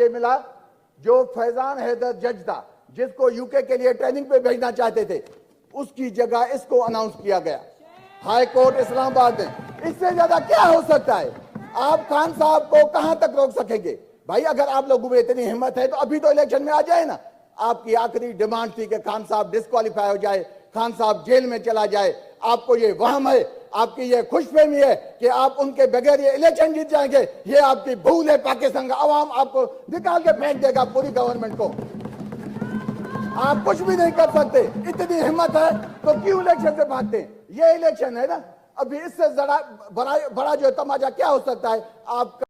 ये मिला जो फैजान हैदर जज था, जिसको यूके के लिए ट्रेनिंग पे भेजना चाहते थे, उसकी जगह इसको अनाउंस किया गया हाई कोर्ट इस्लामाबाद में। इससे ज्यादा क्या हो सकता है? आप खान साहब को कहां तक रोक सकेंगे? भाई अगर आप लोगों में इतनी हिम्मत है तो अभी तो इलेक्शन में आ जाए ना। आपकी आखिरी डिमांड थी कि खान साहब डिस्क्वालीफाई हो जाए, खान साहब जेल में चला जाए। आपको ये वहम है, आपकी ये खुशफहमी है कि आप उनके बगैर ये इलेक्शन जीत जाएंगे। ये आपकी भूल है। पाकिस्तान का अवाम आपको निकाल के फेंक देगा, पूरी गवर्नमेंट को। आप कुछ भी नहीं कर सकते। इतनी हिम्मत है तो क्यों इलेक्शन से भागते हैं? ये इलेक्शन है ना। अभी इससे बड़ा जो तमाचा क्या हो सकता है? आप